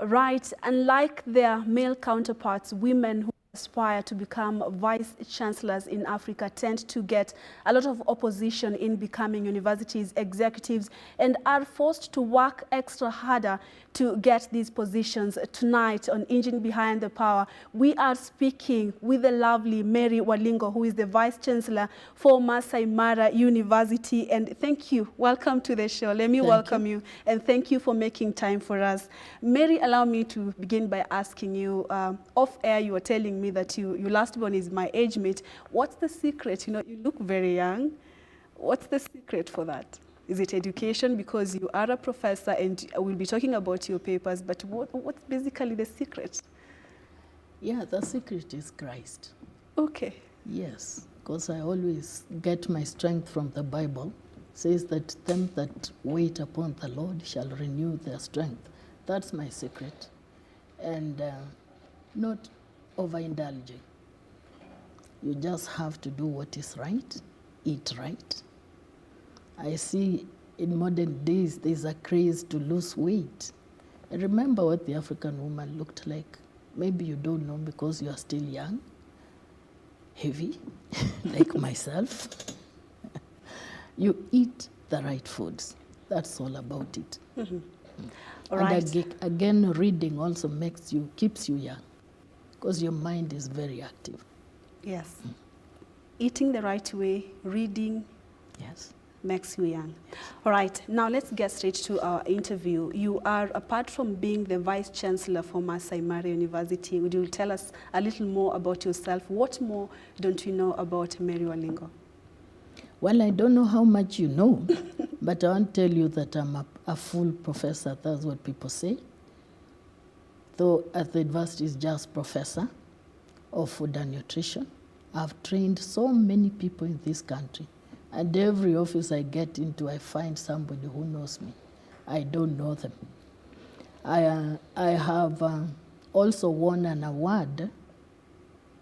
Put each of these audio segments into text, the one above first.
Right, unlike their male counterparts, women who aspire to become vice chancellors in Africa tend to get a lot of opposition in becoming universities executives and are forced to work extra harder to get these positions. Tonight on Engine Behind the Power, we are speaking with the lovely Mary Walingo, who is the Vice Chancellor for Masai Mara University. And thank you. Welcome to the show. Let me welcome you. And thank you for making time for us. Mary, allow me to begin by asking you, off air you were telling me that your last born is my age mate. What's the secret? You know, you look very young. What's the secret for that? Is it education? Because you are a professor and we'll be talking about your papers, but what's basically the secret? Yeah, the secret is Christ. Okay. Yes, because I always get my strength from the Bible. It says that them that wait upon the Lord shall renew their strength. That's my secret. And not overindulging. You just have to do what is right, eat right. I see in modern days there's a craze to lose weight. I remember what the African woman looked like. Maybe you don't know because you are still young, heavy, like myself. You eat the right foods. That's all about it. Mm-hmm. All right. And again, reading also keeps you young because your mind is very active. Yes. Eating the right way, reading. Yes. Makes you young. All right, now let's get straight to our interview. You are, apart from being the Vice Chancellor for Masai Mara University, would you tell us a little more about yourself? What more don't you know about Mary Walingo? Well, I don't know how much you know, but I want to tell you that I'm a full professor. That's what people say. Though at the university is just professor of food and nutrition. I've trained so many people in this country. And every office I get into, I find somebody who knows me. I don't know them. I have also won an award,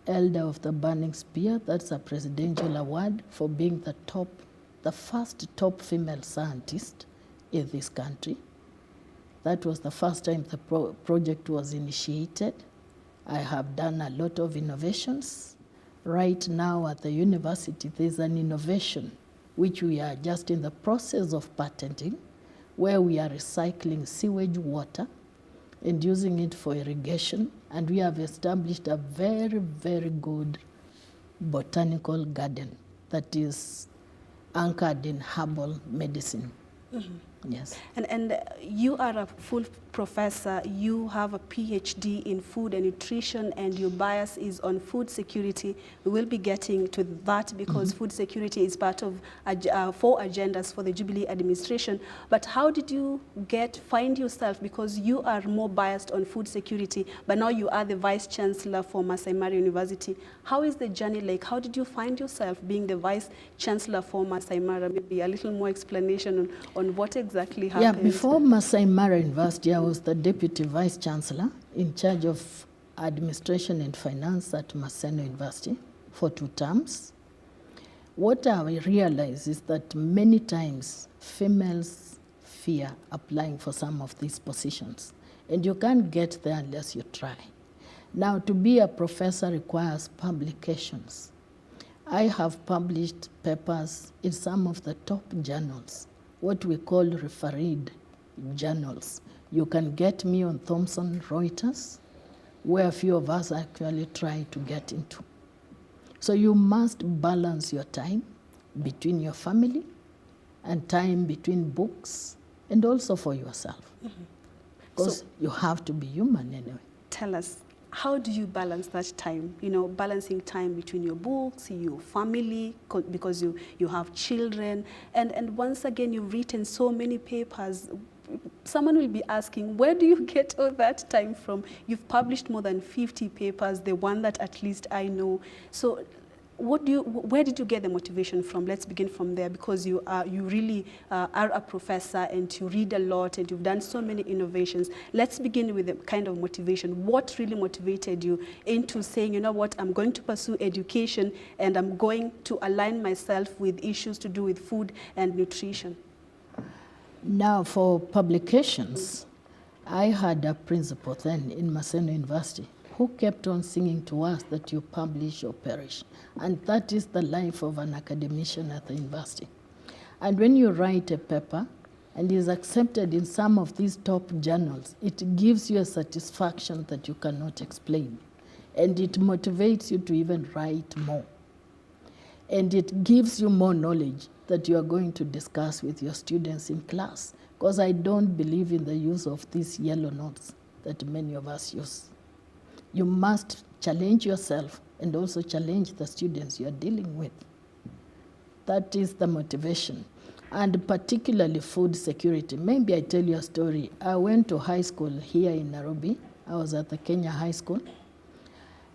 Elder of the Burning Spear. That's a presidential award for being the first top female scientist in this country. That was the first time the project was initiated. I have done a lot of innovations. Right now at the university, there's an innovation which we are just in the process of patenting, where we are recycling sewage water and using it for irrigation. And we have established a very, very good botanical garden that is anchored in herbal medicine. Mm-hmm. Yes. And you are a full professor, you have a PhD in food and nutrition, and your bias is on food security. We will be getting to that because food security is part of 4 agendas for the Jubilee administration. But how did you find yourself, because you are more biased on food security, but now you are the Vice Chancellor for Masai Mara University. How is the journey like? How did you find yourself being the Vice Chancellor for Masai Mara? Maybe a little more explanation on what exactly happened. Yeah, before Masai Mara University, I was the Deputy Vice Chancellor in charge of Administration and Finance at Masai University for 2 terms. What I realized is that many times females fear applying for some of these positions, and you can't get there unless you try. Now, to be a professor requires publications. I have published papers in some of the top journals, what we call refereed journals. You can get me on Thomson Reuters, where a few of us actually try to get into. So you must balance your time between your family and time between books and also for yourself. Because so, you have to be human anyway. Tell us, how do you balance that time? You know, balancing time between your books, your family, because you have children, and once again, you've written so many papers. Someone will be asking, where do you get all that time from? You've published more than 50 papers, the one that at least I know. So where did you get the motivation from? Let's begin from there, because you really are a professor and you read a lot and you've done so many innovations. Let's begin with the kind of motivation. What really motivated you into saying, you know what, I'm going to pursue education and I'm going to align myself with issues to do with food and nutrition? Now, for publications, I had a principal then in Maseno University who kept on singing to us that you publish or perish. And that is the life of an academician at the university. And when you write a paper and is accepted in some of these top journals, it gives you a satisfaction that you cannot explain. And it motivates you to even write more. And it gives you more knowledge that you are going to discuss with your students in class. Because I don't believe in the use of these yellow notes that many of us use. You must challenge yourself and also challenge the students you are dealing with. That is the motivation. And particularly food security. Maybe I tell you a story. I went to high school here in Nairobi. I was at the Kenya High School.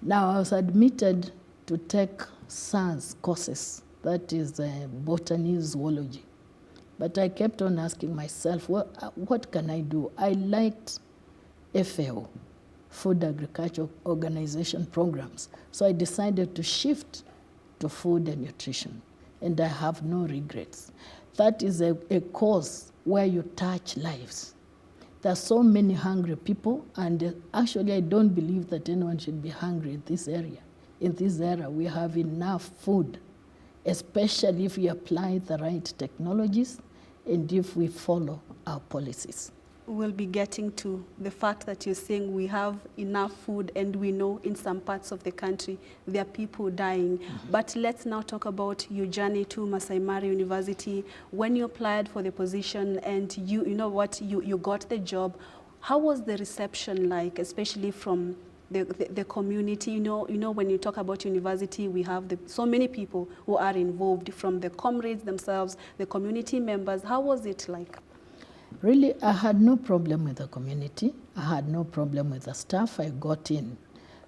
Now I was admitted to take science courses, that is botany, zoology. But I kept on asking myself, what can I do? I liked FAO, Food Agriculture Organization programs. So I decided to shift to food and nutrition, and I have no regrets. That is a course where you touch lives. There are so many hungry people, and actually I don't believe that anyone should be hungry in this area. In this era, we have enough food, especially if we apply the right technologies and if we follow our policies. We'll be getting to the fact that you're saying we have enough food, and we know in some parts of the country there are people dying. Mm-hmm. But let's now talk about your journey to Masai Mara University. When you applied for the position and you got the job, how was the reception like, especially from the community? You know, when you talk about university, we have so many people who are involved, from the comrades themselves, the community members. How was it like? Really, I had no problem with the community. I had no problem with the staff. I got in.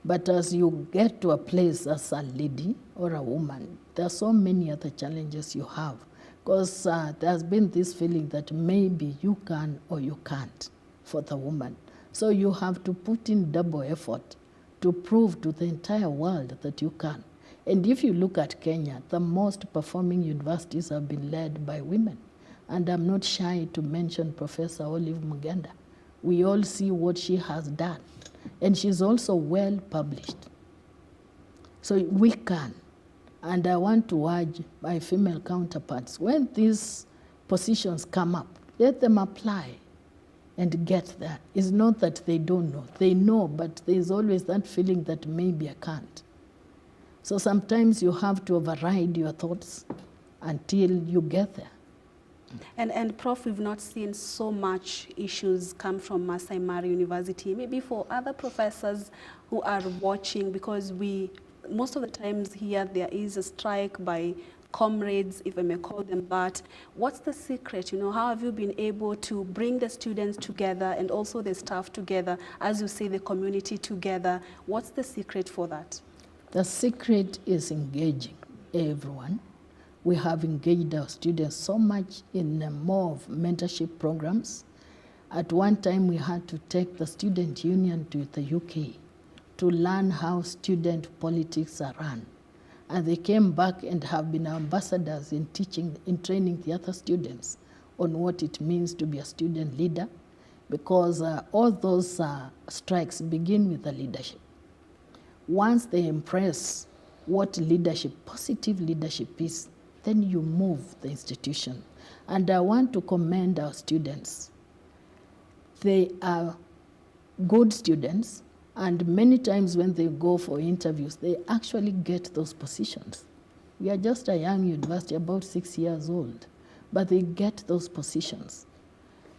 But as you get to a place as a lady or a woman, there are so many other challenges you have. Because there's been this feeling that maybe you can or you can't for the woman. So you have to put in double effort to prove to the entire world that you can. And if you look at Kenya, the most performing universities have been led by women. And I'm not shy to mention Professor Olive Mugenda. We all see what she has done. And she's also well published. So we can. And I want to urge my female counterparts, when these positions come up, let them apply and get there. It's not that they don't know. They know, but there's always that feeling that maybe I can't. So sometimes you have to override your thoughts until you get there. And Prof, we've not seen so much issues come from Masai Mara University. Maybe for other professors who are watching, because most of the times here there is a strike by comrades, if I may call them that. What's the secret? How have you been able to bring the students together and also the staff together, as you say, the community together? What's the secret for that? The secret is engaging everyone. We have engaged our students so much in more of mentorship programs. At one time, we had to take the student union to the UK to learn how student politics are run. And they came back and have been ambassadors in training the other students on what it means to be a student leader, because all those strikes begin with the leadership. Once they impress what leadership, positive leadership is, then you move the institution. And I want to commend our students. They are good students, and many times when they go for interviews, they actually get those positions. We are just a young university, about 6 years old, but they get those positions.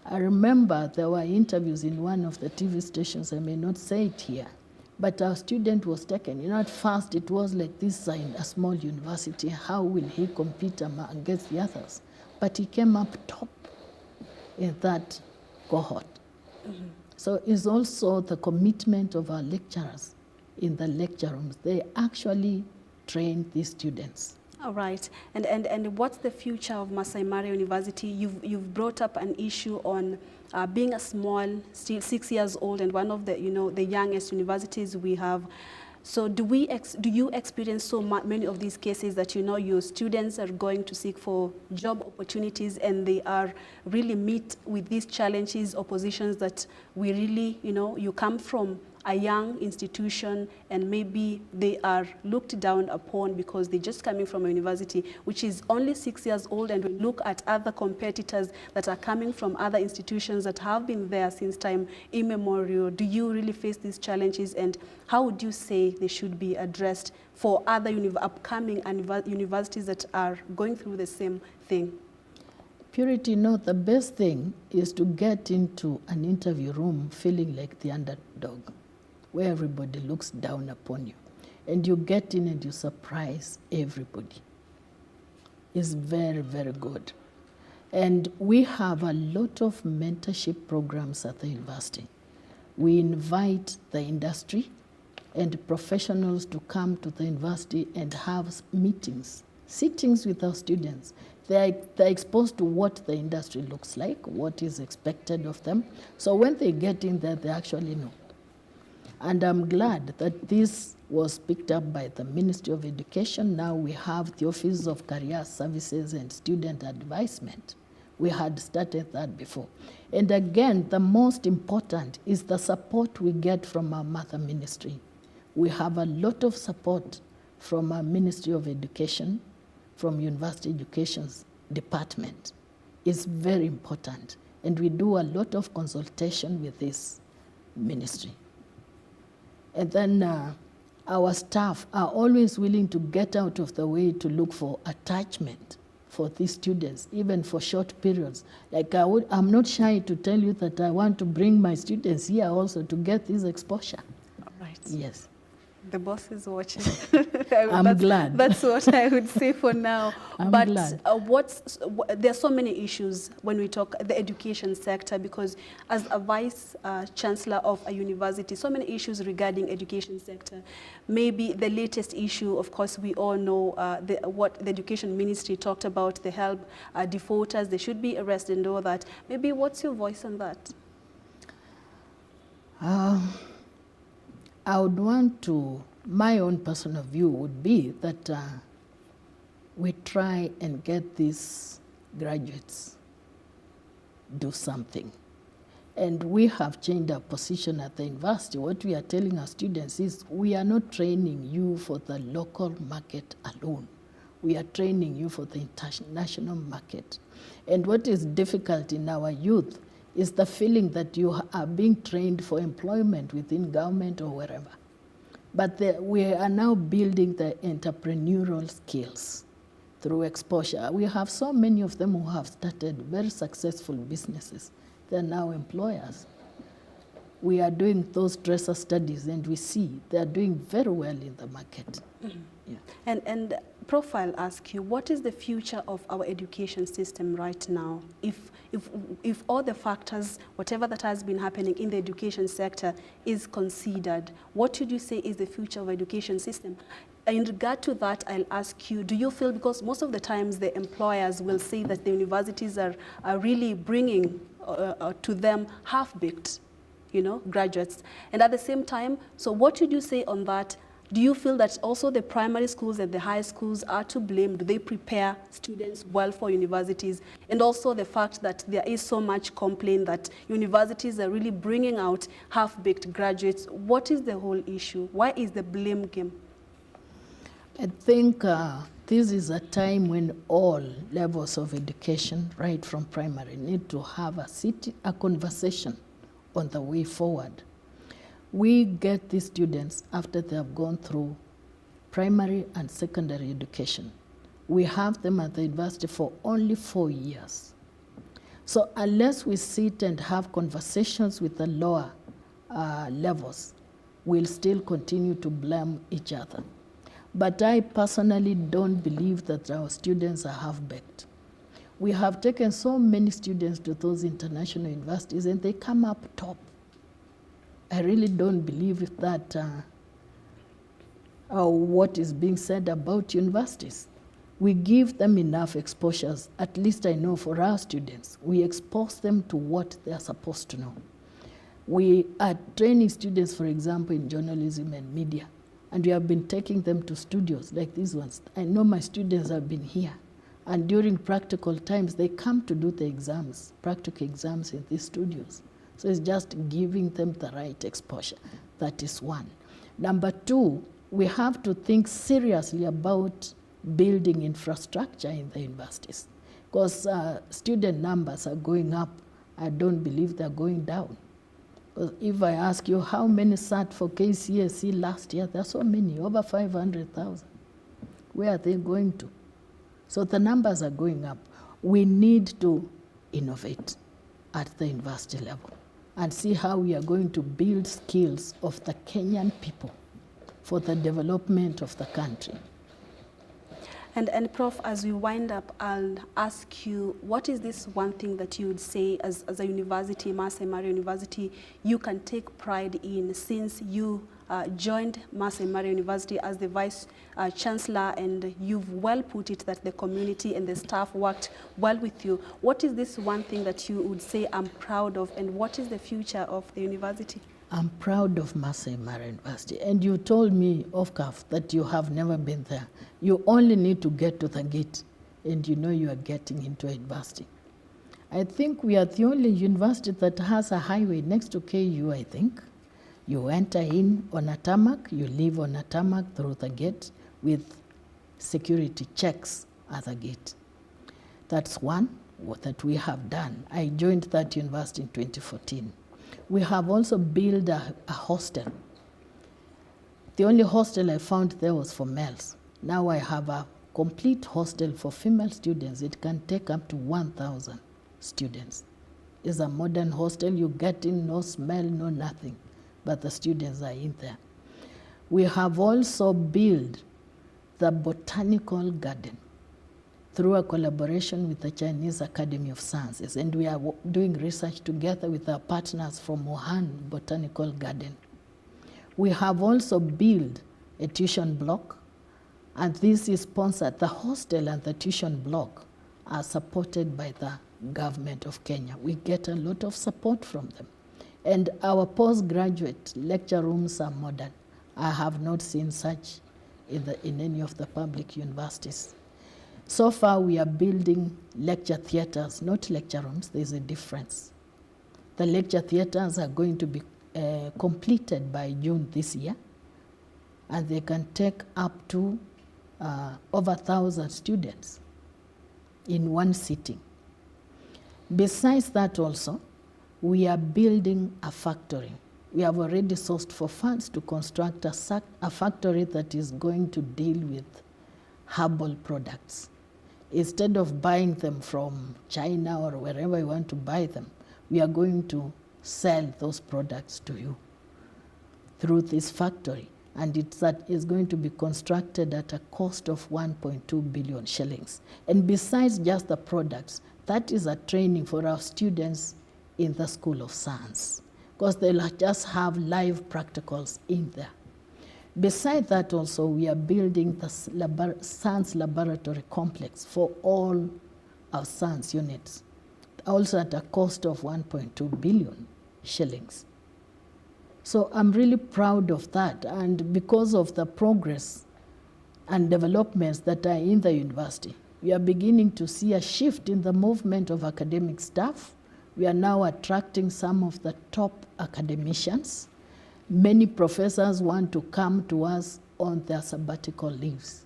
I remember there were interviews in one of the TV stations, I may not say it here, but our student was taken. At first it was like this in a small university, how will he compete against the others? But he came up top in that cohort. Mm-hmm. So it's also the commitment of our lecturers in the lecture rooms. They actually train these students. All right. And what's the future of Masai Mara University? You've brought up an issue on being a small, still 6 years old, and one of the the youngest universities we have. So do you experience so many of these cases that, you know, your students are going to seek for job opportunities and they are really meet with these challenges, oppositions that we really, you know, you come from a young institution and maybe they are looked down upon because they're just coming from a university which is only 6 years old, and we look at other competitors that are coming from other institutions that have been there since time immemorial. Do you really face these challenges, and how would you say they should be addressed for other upcoming universities that are going through the same thing? Purity, no, the best thing is to get into an interview room feeling like the underdog, where everybody looks down upon you. And you get in and you surprise everybody. It's very, very good. And we have a lot of mentorship programs at the university. We invite the industry and professionals to come to the university and have meetings, sittings with our students. They're exposed to what the industry looks like, what is expected of them. So when they get in there, they actually know. And I'm glad that this was picked up by the Ministry of Education. Now we have the Office of Career Services and Student Advisement. We had started that before. And again, the most important is the support we get from our mother ministry. We have a lot of support from our Ministry of Education, from University Education's department. It's very important. And we do a lot of consultation with this ministry. And then our staff are always willing to get out of the way to look for attachment for these students, even for short periods. Like I'm not shy to tell you that I want to bring my students here also to get this exposure. All right. Yes. The boss is watching. I'm glad. That's what I would say for now. I'm but glad. There are so many issues when we talk the education sector, because as a vice chancellor of a university, so many issues regarding education sector. Maybe the latest issue, of course, we all know what the education ministry talked about, the help defaulters, they should be arrested and all that. Maybe what's your voice on that? I would want to, my own personal view would be that we try and get these graduates do something. And we have changed our position at the university. What we are telling our students is we are not training you for the local market alone. We are training you for the international market. And what is difficult in our youth is the feeling that you are being trained for employment within government or wherever. But we are now building the entrepreneurial skills through exposure. We have so many of them who have started very successful businesses. They're now employers. We are doing those tracer studies and we see they're doing very well in the market. Mm-hmm. Yeah. And Prof, I'll ask you, what is the future of our education system right now? If all the factors, whatever that has been happening in the education sector is considered, what would you say is the future of education system? In regard to that, I'll ask you, do you feel, because most of the times the employers will say that the universities are really bringing to them half-baked, you know, graduates. And at the same time, so what would you say on that? Do you feel that also the primary schools and the high schools are to blame? Do they prepare students well for universities? And also the fact that there is so much complaint that universities are really bringing out half-baked graduates. What is the whole issue? Why is the blame game? I think this is a time when all levels of education, right from primary, need to have a conversation on the way forward. We get these students after they have gone through primary and secondary education. We have them at the university for only 4 years. So unless we sit and have conversations with the lower levels, we'll still continue to blame each other. But I personally don't believe that our students are half-baked. We have taken so many students to those international universities and they come up top. I really don't believe that what is being said about universities. We give them enough exposures, at least I know for our students. We expose them to what they are supposed to know. We are training students, for example, in journalism and media. And we have been taking them to studios like these ones. I know my students have been here. And during practical times, they come to do the exams, practical exams in these studios. So it's just giving them the right exposure. That is one. Number two, we have to think seriously about building infrastructure in the universities. Because student numbers are going up. I don't believe they're going down. Because if I ask you how many sat for KCSE last year, there are so many, over 500,000. Where are they going to? So the numbers are going up. We need to innovate at the university level and see how we are going to build skills of the Kenyan people for the development of the country. And Prof, as we wind up, I'll ask you, what is this one thing that you would say as a university, Masai Mara University, you can take pride in since you joined Masai Mara University as the Vice Chancellor, and you've well put it that the community and the staff worked well with you. What is this one thing that you would say I'm proud of, and what is the future of the university? I'm proud of Masai Mara University. And you told me off cuff that you have never been there. You only need to get to the gate and you know you are getting into a university. I think we are the only university that has a highway next to KU, I think. You enter in on a tarmac, you leave on a tarmac through the gate with security checks at the gate. That's one that we have done. I joined that university in 2014. We have also built a hostel. The only hostel I found there was for males. Now I have a complete hostel for female students. It can take up to 1,000 students. It's a modern hostel. You get in, no smell, no nothing, but the students are in there. We have also built the Botanical Garden through a collaboration with the Chinese Academy of Sciences, and we are doing research together with our partners from Wuhan Botanical Garden. We have also built a tuition block, and this is sponsored. The hostel and the tuition block are supported by the government of Kenya. We get a lot of support from them. And our postgraduate lecture rooms are modern. I have not seen such in any of the public universities. So far, we are building lecture theaters, not lecture rooms. There's a difference. The lecture theaters are going to be completed by June this year, and they can take up to over 1,000 students in one sitting. Besides that also, we are building a factory. We have already sourced for funds to construct a factory that is going to deal with herbal products. Instead of buying them from China or wherever you want to buy them, we are going to sell those products to you through this factory. And that is going to be constructed at a cost of 1.2 billion shillings. And besides just the products, that is a training for our students in the School of Science, because they'll just have live practicals in there. Besides that also, we are building the science laboratory complex for all our science units, also at a cost of 1.2 billion shillings. So I'm really proud of that, and because of the progress and developments that are in the university, we are beginning to see a shift in the movement of academic staff. We are now attracting some of the top academicians. Many professors want to come to us on their sabbatical leaves.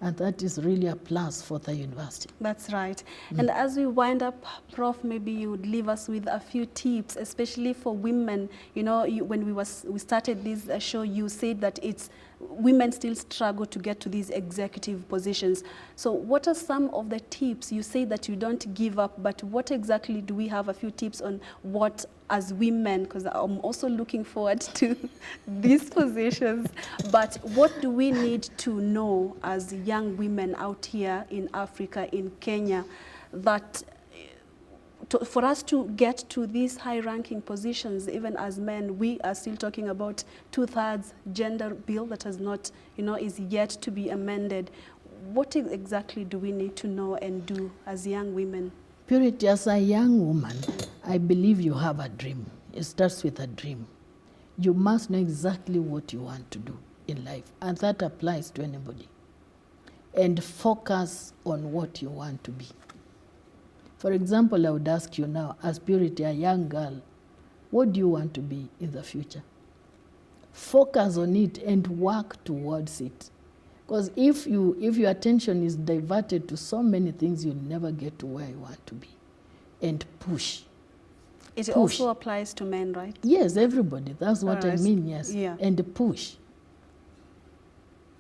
And that is really a plus for the university. That's right. And as we wind up, Prof, maybe you would leave us with a few tips, especially for women. You know, when we started this show, you said that women still struggle to get to these executive positions. So what are some of the tips? You say that you don't give up, but what exactly do we have a few tips on what, as women, because I'm also looking forward to these positions, but what do we need to know as young women out here in Africa, in Kenya, that for us to get to these high-ranking positions, even as men, we are still talking about 2/3 gender bill that has not, is yet to be amended. What exactly do we need to know and do as young women? Purity, as a young woman, I believe you have a dream. It starts with a dream. You must know exactly what you want to do. in life, and that applies to anybody. And focus on what you want to be. For example, I would ask you now, as Purity, a young girl, what do you want to be in the future? Focus on it and work towards it. Because if your attention is diverted to so many things, you'll never get to where you want to be. And push. It also applies to men, right? Yes, everybody. That's what I mean, yes. Yeah. And push.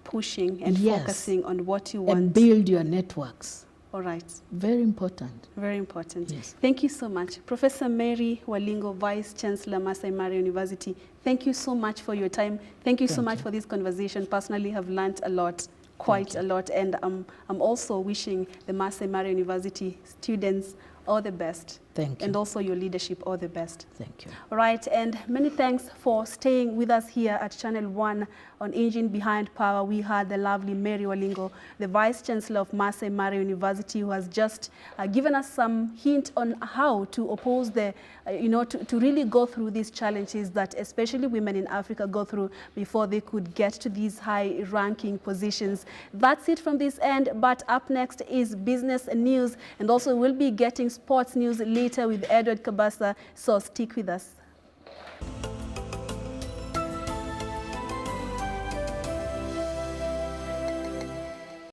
Pushing and Yes. focusing on what you want. And build your networks. All right. Very important. Very important. Yes. Thank you so much. Professor Mary Walingo, Vice Chancellor, Masai Mara University, thank you so much for your time. Thank you so much for this conversation. Personally, have learned a lot, quite a lot, and I'm also wishing the Masai Mara University students all the best. Thank you. And also your leadership, all the best. Thank you. All right, and many thanks for staying with us here at Channel 1 on Engine Behind Power. We had the lovely Mary Walingo, the Vice Chancellor of Masai Mara University, who has just given us some hint on how to oppose the, to really go through these challenges that especially women in Africa go through before they could get to these high-ranking positions. That's it from this end, but up next is business news, and also we'll be getting sports news later with Edward Kabasa, so stick with us.